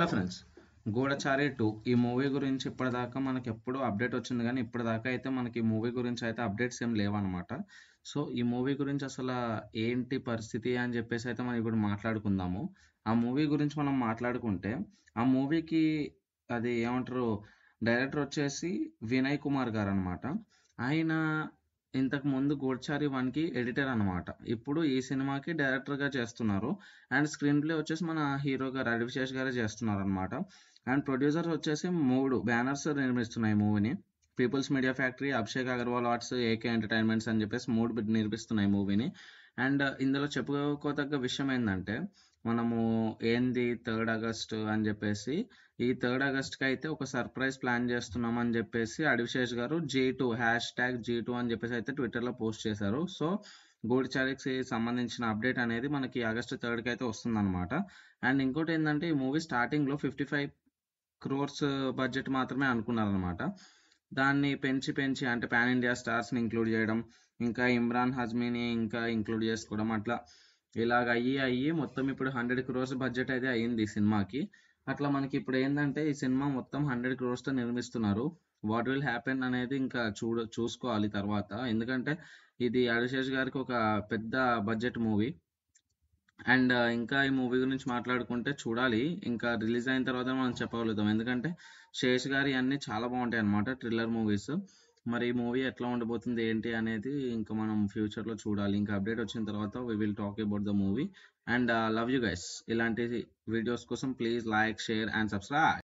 Hello friends, గూఢచారి 2 ఈ movie గురించి ఇప్పటిదాకా మనకి ఎప్పుడు అప్డేట్ వచ్చింది, కానీ ఇప్పటిదాకా అయితే మనకి ఈ మూవీ గురించి అయితే అప్డేట్స్ ఏం లేవన్నమాట. సో ఈ మూవీ గురించి అసలు ఏంటి పరిస్థితి అని చెప్పేసి అయితే మనం ఇప్పుడు మాట్లాడుకుందాము. ఆ మూవీ గురించి మనం మాట్లాడుకుంటే, ఆ మూవీకి అది ఏమంటారు, డైరెక్టర్ వచ్చేసి వినయ్ కుమార్ గారు అనమాట. ఆయన ఇంతకు ముందు గూఢచారి 1కి ఎడిటర్ అనమాట. ఇప్పుడు ఈ సినిమాకి డైరెక్టర్గా చేస్తున్నారు. అండ్ స్క్రీన్ ప్లే వచ్చేసి మన హీరో గారు రవిశేష్ గారే చేస్తున్నారు అనమాట. అండ్ ప్రొడ్యూసర్స్ వచ్చేసి 3 బ్యానర్స్ నిర్మిస్తున్నాయి మూవీని. Peoples Media Factory, Abhishek Agarwal Arts, AK Entertainments అని చెప్పేసి 3 నిర్మిస్తున్నాయి మూవీని. అండ్ ఇందులో చెప్పుకోదగ్గ విషయం ఏంటంటే, మనము ఏంది 3rd ఆగస్ట్ అని చెప్పేసి, ఈ 3rd ఆగస్ట్కి అయితే ఒక సర్ప్రైజ్ ప్లాన్ చేస్తున్నాం అని చెప్పేసి అడివిశేష్ గారు G2 #G2 అని చెప్పేసి అయితే ట్విట్టర్లో పోస్ట్ చేశారు. సో గూఢచారికి సంబంధించిన అప్డేట్ అనేది మనకి ఆగస్టు 3కి అయితే వస్తుందన్నమాట. అండ్ ఇంకోటి ఏంటంటే, ఈ మూవీ స్టార్టింగ్లో 55 crores బడ్జెట్ మాత్రమే అనుకున్నారనమాట. దాన్ని పెంచి పెంచి అంటే పాన్ ఇండియా స్టార్స్ని ఇంక్లూడ్ చేయడం, ఇంకా ఇమ్రాన్ హజ్మీని ఇంకా ఇంక్లూడ్ చేసుకోవడం, అట్లా ఇలాగ అయ్యి మొత్తం ఇప్పుడు 100 crores బడ్జెట్ అయితే అయ్యింది ఈ సినిమాకి. అట్లా మనకి ఇప్పుడు ఏంటంటే, ఈ సినిమా మొత్తం 100 crores నిర్మిస్తున్నారు. వాట్ విల్ హ్యాపెన్ అనేది ఇంకా చూసుకోవాలి తర్వాత. ఎందుకంటే ఇది అడిశేష్ గారికి ఒక పెద్ద బడ్జెట్ మూవీ. అండ్ ఇంకా ఈ మూవీ గురించి మాట్లాడుకుంటే చూడాలి, ఇంకా రిలీజ్ అయిన తర్వాత మనం చెప్పగలుగుతాం. ఎందుకంటే శేష్ గారి అన్నీ చాలా బాగుంటాయి అన్నమాట, థ్రిల్లర్ మూవీస్. మరి ఈ మూవీ ఎట్లా ఉండబోతుంది ఏంటి అనేది ఇంకా మనం ఫ్యూచర్లో చూడాలి. ఇంకా అప్డేట్ వచ్చిన తర్వాత we will talk about the movie. And love you guys. ఇలాంటి వీడియోస్ కోసం please like, share and subscribe.